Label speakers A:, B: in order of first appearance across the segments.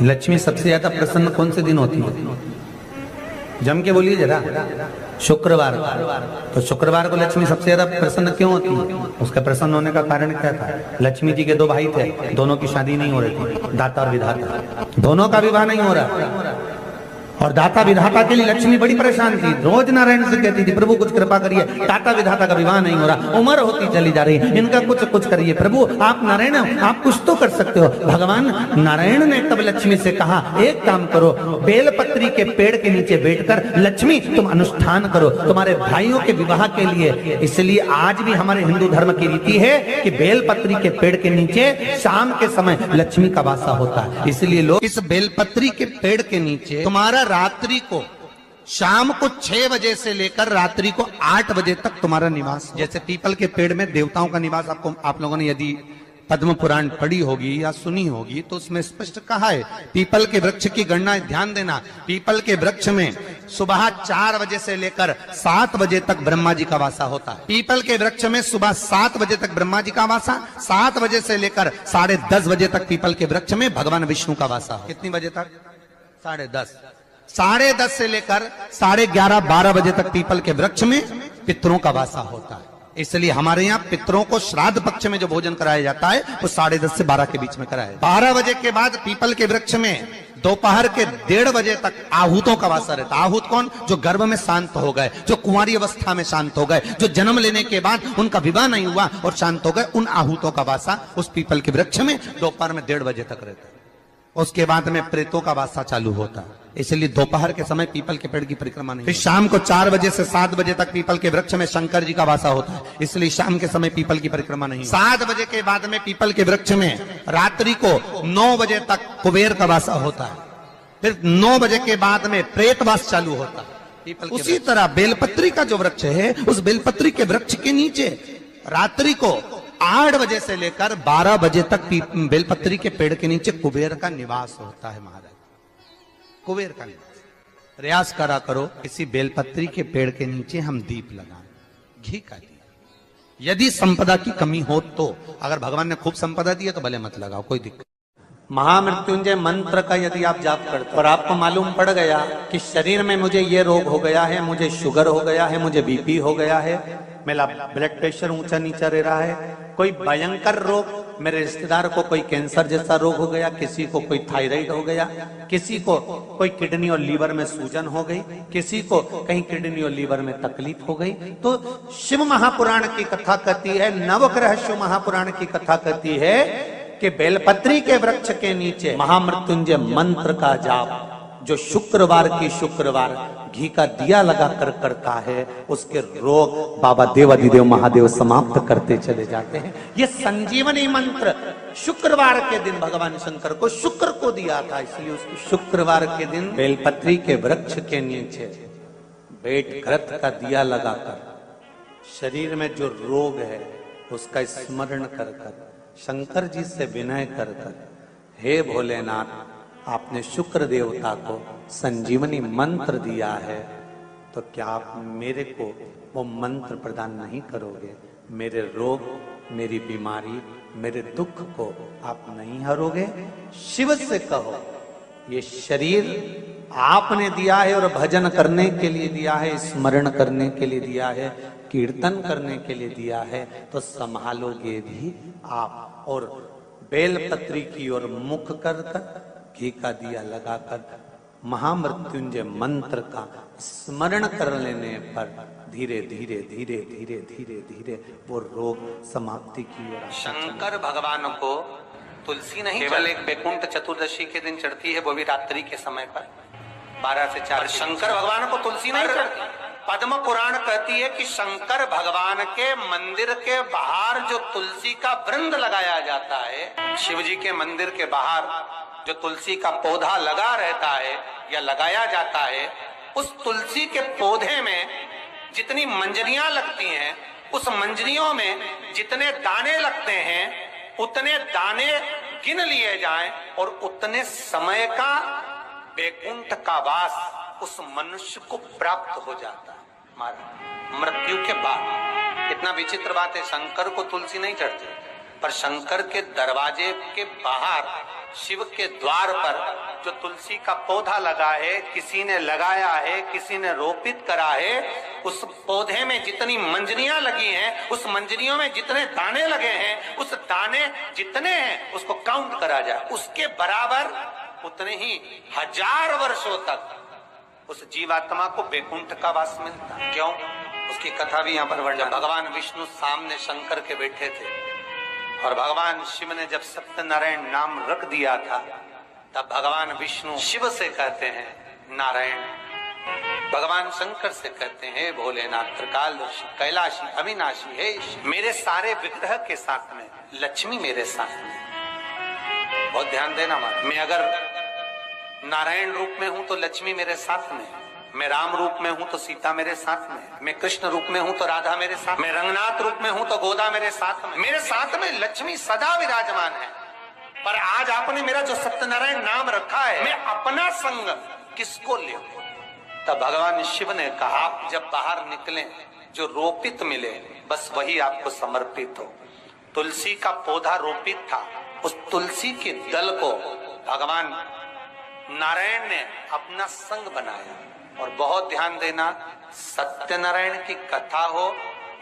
A: लक्ष्मी सबसे ज्यादा प्रसन्न कौन से दिन होती है? जम के बोलिए जरा। शुक्रवार। तो शुक्रवार को लक्ष्मी सबसे ज्यादा प्रसन्न क्यों होती है? उसका प्रसन्न होने का कारण क्या था? लक्ष्मी जी के दो भाई थे, दोनों की शादी नहीं हो रही थी, दाता और विधाता, दोनों का विवाह नहीं हो रहा। और दाता विधाता के लिए लक्ष्मी बड़ी परेशान थी, रोज नारायण से कहती थी प्रभु कुछ कृपा करिए, दाता विधाता का विवाह नहीं हो रहा, उम्र होती चली जा रही, इनका कुछ करिए प्रभु, आप नारायण आप कुछ तो कर सकते हो। भगवान नारायण ने तब लक्ष्मी से कहा एक काम करो, बेलपत्री के पेड़ के नीचे बैठकर लक्ष्मी तुम अनुष्ठान करो तुम्हारे भाइयों के विवाह के लिए। इसलिए आज भी हमारे हिंदू धर्म की रीति है कि बेलपत्री के पेड़ के नीचे शाम के समय लक्ष्मी का वासा होता है। इसलिए लोग इस बेलपत्री के पेड़ के नीचे तुम्हारा रात्रि को शाम को 6 बजे से लेकर रात्रि को 8 बजे तक तुम्हारा निवास। जैसे पीपल के पेड़ में देवताओं का निवास, आपको आप लोगों ने यदि पद्म पुराण पढ़ी होगी या सुनी होगी तो उसमें स्पष्ट कहा है पीपल के वृक्ष की गणना, ध्यान देना, पीपल के वृक्ष में सुबह 4 बजे से लेकर 7 बजे तक ब्रह्मा जी का वासा होता है। पीपल के वृक्ष में सुबह 7 बजे तक ब्रह्मा जी का वासा, 7 बजे से लेकर 10:30 बजे तक पीपल के वृक्ष में भगवान विष्णु का वासा। कितनी बजे तक? 10:30। 10:30 से लेकर 11:30-12 बजे तक पीपल के वृक्ष में पितरों का वासा होता है। इसलिए हमारे यहाँ पितरों को श्राद्ध पक्ष में जो भोजन कराया जाता है वो 10:30 से 12 के बीच में कराया। 12 बजे के बाद पीपल के वृक्ष में दोपहर के 1:30 बजे तक आहूतों का वासा रहता है। आहूत कौन? जो गर्भ में शांत हो गए, जो कुंवारी अवस्था में शांत हो गए, जो जन्म लेने के बाद उनका विवाह नहीं हुआ और शांत हो गए, उन आहूतों का वासा उस पीपल के वृक्ष में दोपहर में 1:30 बजे तक रहता है। उसके बाद में प्रेतों का वासा चालू होता है। इसलिए दोपहर के समय पीपल के पेड़ की परिक्रमा नहीं। फिर शाम को 4 बजे से 7 बजे तक पीपल के वृक्ष में शंकर जी का वासा होता है, इसलिए शाम के समय पीपल की परिक्रमा नहीं। 7 बजे के बाद में पीपल के वृक्ष में रात्रि को 9 बजे तक कुबेर का वासा होता है। फिर 9 बजे के बाद में प्रेतवास चालू होता है। उसी तरह बेलपत्री का जो वृक्ष है, उस बेलपत्री के वृक्ष के नीचे रात्रि को 8 बजे से लेकर 12 बजे तक बेलपत्री के पेड़ के नीचे कुबेर का निवास होता है। महाराज कुबेर का निवास। प्रयास करा करो किसी बेलपत्री के पेड़ के नीचे हम दीप लगाएं, घी का दिया। यदि संपदा की कमी हो तो, अगर भगवान ने खूब संपदा दी है तो भले मत लगाओ, कोई दिक्कत। महामृत्युंजय मंत्र का यदि आप जाप करते और आपको मालूम पड़ गया कि शरीर में मुझे ये रोग हो गया है, मुझे शुगर हो गया है, मुझे बीपी हो गया है, मेरा ब्लड प्रेशर ऊंचा नीचा रह रहा है, कोई भयंकर रोग, मेरे रिश्तेदार को कोई कैंसर जैसा रोग हो गया, किसी को कोई थायराइड हो गया, किसी को कोई किडनी और लीवर में सूजन हो गई, किसी को कहीं किडनी और लीवर में तकलीफ हो गई, तो शिव महापुराण की कथा कहती है, नवग्रह शिव महापुराण की कथा कहती है कि बेलपत्री के वृक्ष के नीचे महामृत्युंजय मंत्र का जाप जो शुक्रवार की शुक्रवार घी का दिया लगा कर करता है, उसके रोग बाबा देवाधिदेव महादेव समाप्त करते चले जाते हैं। ये संजीवनी मंत्र शुक्रवार के दिन भगवान शंकर को शुक्र को दिया था, इसलिए उसको शुक्रवार के दिन बेलपत्री के वृक्ष के नीचे बैठ घृत का दिया लगाकर शरीर में जो रोग है उसका स्मरण कर कर शंकर जी से विनय कर कर, हे भोलेनाथ आपने शुक्र देवता को संजीवनी मंत्र दिया है, तो क्या आप मेरे को वो मंत्र प्रदान नहीं करोगे? मेरे रोग, मेरी बीमारी, मेरे दुख को आप नहीं हरोगे? शिव से कहो ये शरीर आपने दिया है और भजन करने के लिए दिया है, स्मरण करने के लिए दिया है, कीर्तन करने के लिए दिया है, तो संभालोगे भी आप। और बेलपत्री की ओर मुख कर कर घी का दिया लगाकर महामृत्युंजय मंत्र का स्मरण कर लेने पर धीरे धीरे धीरे धीरे धीरे धीरे वो रोग समाप्ति की ओर। शंकर भगवान को तुलसी नहीं केवल एक बैकुंठ चतुर्दशी के दिन चढ़ती है, वो भी रात्रि के समय पर 12 से 4। शंकर भगवान को तुलसी नहीं चढ़ती। पद्म पुराण कहती है कि शंकर भगवान के मंदिर के बाहर जो तुलसी का वृंद लगाया जाता है, शिव जी के मंदिर के बाहर जो तुलसी का पौधा लगा रहता है या लगाया जाता है, उस तुलसी के पौधे में जितनी मंजरियां लगती हैं, उस मंजरियों में जितने दाने लगते हैं, उतने दाने गिन लिए जाएं और उतने समय का बैकुंठ का वास उस मनुष्य को प्राप्त हो जाता है मृत्यु के बाद। इतना विचित्र बात है, शंकर को तुलसी नहीं चढ़ती, पर शंकर के दरवाजे के बाहर शिव के द्वार पर जो तुलसी का पौधा लगा है, किसी ने लगाया है, किसी ने रोपित करा है, उस पौधे में जितनी मंजरियां लगी हैं, उस मंजरियों में जितने दाने लगे हैं, उस दाने जितने हैं उसको काउंट करा जाए, उसके बराबर उतने ही 1000 वर्षों तक उस जीवात्मा को बैकुंठ का वास मिलता। क्यों? उसकी कथा भी यहाँ पर वर्णन। भगवान विष्णु सामने शंकर के बैठे थे और भगवान शिव ने जब सत्यनारायण नाम रख दिया था, तब भगवान विष्णु शिव से कहते हैं नारायण, भगवान शंकर से कहते हैं भोलेनाथ, त्रिकालदर्शी, कैलाशी, अविनाशी, हे मेरे सारे विग्रह के साथ में लक्ष्मी मेरे साथ में। बहुत ध्यान देना मां, मैं अगर नारायण रूप में हूं तो लक्ष्मी मेरे साथ में, मैं राम रूप में हूं तो सीता मेरे साथ में, मैं कृष्ण रूप में हूं तो राधा मेरे साथ, मैं रंगनाथ रूप में हूं तो गोदा मेरे साथ में लक्ष्मी सदा विराजमान है। पर आज आपने मेरा जो सत्यनारायण नाम रखा है, मैं अपना संग किसको ले? तब भगवान शिव ने कहा, जब बाहर निकले जो रोपित मिले बस वही आपको समर्पित हो। तुलसी का पौधा रोपित था, उस तुलसी के दल को भगवान नारायण ने अपना संग बनाया। और बहुत ध्यान देना, सत्यनारायण की कथा हो,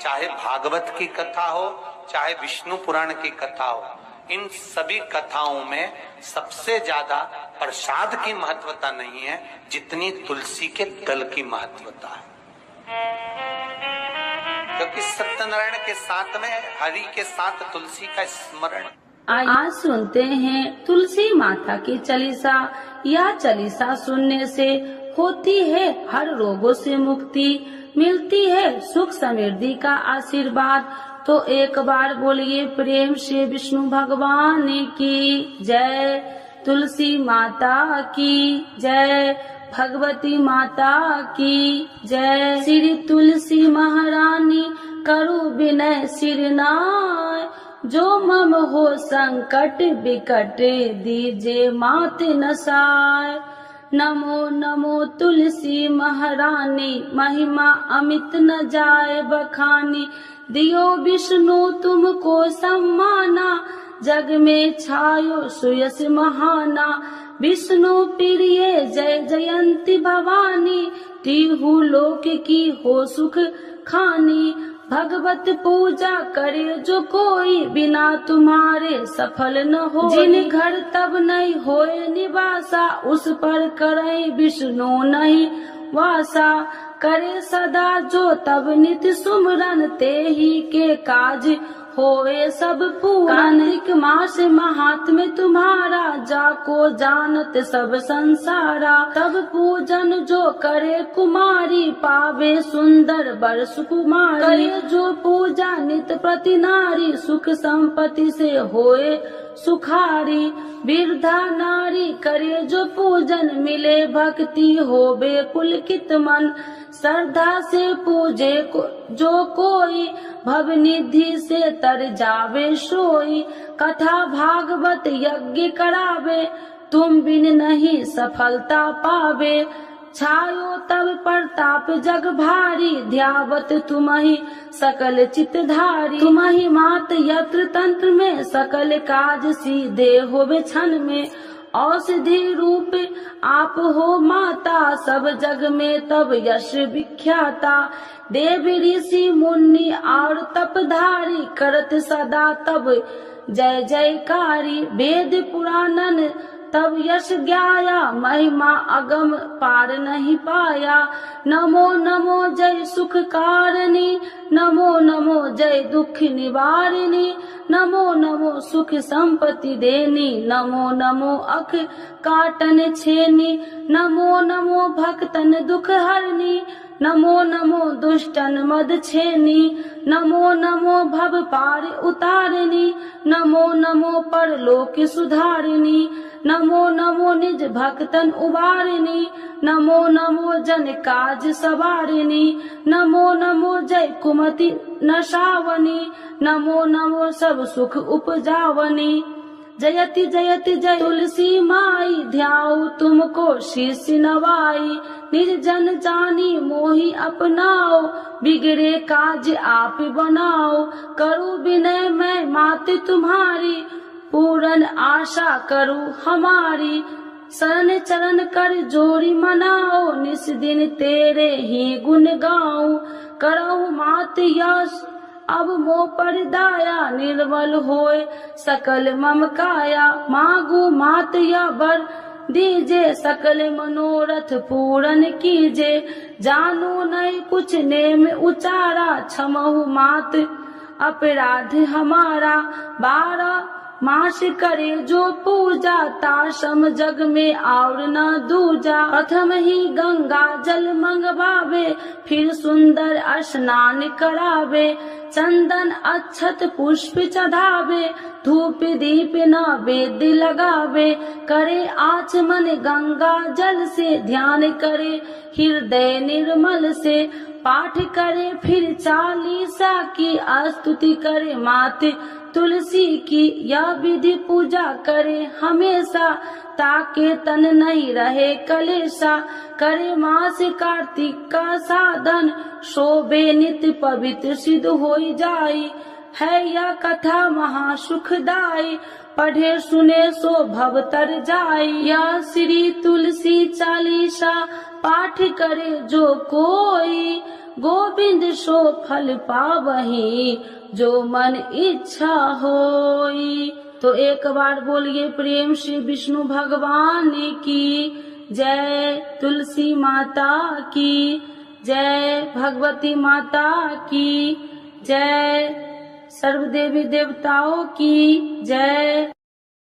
A: चाहे भागवत की कथा हो, चाहे विष्णु पुराण की कथा हो, इन सभी कथाओं में सबसे ज्यादा प्रसाद की महत्वता नहीं है जितनी तुलसी के दल की महत्वता है। क्योंकि सत्यनारायण के साथ में हरि के साथ तुलसी का स्मरण।
B: आज सुनते हैं तुलसी माता की चालीसा। यह चालीसा सुनने से होती है हर रोगों से मुक्ति, मिलती है सुख समृद्धि का आशीर्वाद। तो एक बार बोलिए प्रेम से विष्णु भगवान की जय, तुलसी माता की जय, भगवती माता की जय। श्री तुलसी महारानी करो विनय सिरनाय, जो मम हो संकट विकट दीजे मात नसाय। नमो नमो तुलसी महारानी, महिमा अमित न जाए बखानी। दियो विष्णु तुमको सम्माना, जग में छायो सुयस महाना। विष्णु प्रिय जय जयंती भवानी, तिहु लोक की हो सुख खानी। भगवत पूजा करे जो कोई, बिना तुम्हारे सफल न हो। जिन घर तब नहीं होए निवासा, उस पर करे विष्णु नहीं वासा। करे सदा जो तब नित्य सुमरन, ते ही के काज होए सब पूरन। कार्तिक मास महात्म्य तुम्हारा, जाको जानत सब संसारा। तब पूजन जो करे कुमारी, पावे सुंदर वर सुकुमारी। करे जो पूजा नित प्रति नारी, सुख संपत्ति से होए सुखारी। वृद्धा नारी करे जो पूजन, मिले भक्ति होवे पुलकित मन। श्रद्धा से पूजे जो कोई, भव निधि से तर जावे सोई। कथा भागवत यज्ञ करावे, तुम बिन नहीं सफलता पावे। छायो तब प्रताप जग भारी, ध्यावत तुम्हि सकल चितधारी। तुम्हि मात यत्र तंत्र में, सकल काज सीधे होवे क्षण में। औषधि रूप आप हो माता, सब जग में तब यश विख्याता। देव ऋषि मुनि और तपधारी, करत सदा तब जय जयकारी। वेद पुराणन तब यश ज्ञाया, महिमा अगम पार नहीं पाया। नमो नमो जय सुख कारिणी, नमो नमो जय दुख निवारिणी। नमो नमो सुख संपत्ति देनी, नमो नमो अख काटन छेनी। नमो नमो भक्तन दुख हरनी, नमो नमो दुष्टन मद छेनी। नमो नमो भव पार उतारिणी, नमो नमो परलोक सुधारिणी। नमो नमो निज भक्तन उबारिणी, नमो नमो जन काज सवारिणी। नमो नमो जय कुमति नशावनी, नमो नमो सब सुख उपजावनी। जयति जयति जय तुलसी माई, ध्याऊ तुमको शीश नवाई। निज जन जानी मोहि अपनाओ, बिगड़े काज आप बनाओ। करूँ विनय मैं मात तुम्हारी, पूर्ण आशा करूँ हमारी। शरण चरण कर जोड़ी मनाओ, निस दिन तेरे ही गुण गाऊं। करहु मात यश अब मोह पर दाया, निर्मल होए सकल मम काया। मांगू मात या वर दीजे, सकल मनोरथ पूर्ण कीजे। जानू नहीं कुछ नेम उचारा, क्षमहु मात अपराध हमारा। 12 मास करे जो पूजा, ताशम जग में और न दूजा। प्रथम ही गंगा जल मंगवावे, फिर सुंदर स्नान करावे। चंदन अक्षत पुष्प चढ़ावे, धूप दीप नैवेद्य लगावे। करे आचमन गंगा जल से, ध्यान करे हृदय निर्मल से। पाठ करे फिर 40 की, स्तुति करे मात तुलसी की। यह विधि पूजा करे हमेशा, ताके तन नहीं रहे कलेशा। करे मास कार्तिक का साधन, शोभे नित्य पवित्र सिद्ध होई जाई। है यह कथा महा सुखदाई, पढ़े सुने सो भव तर जाई। यह श्री तुलसी चालीसा, पाठ करे जो कोई। गोविंद सो फल पावही, जो मन इच्छा होई। तो एक बार बोलिए प्रेम श्री विष्णु भगवान की जय, तुलसी माता की जय, भगवती माता की जय, सर्व देवी देवताओं की जय।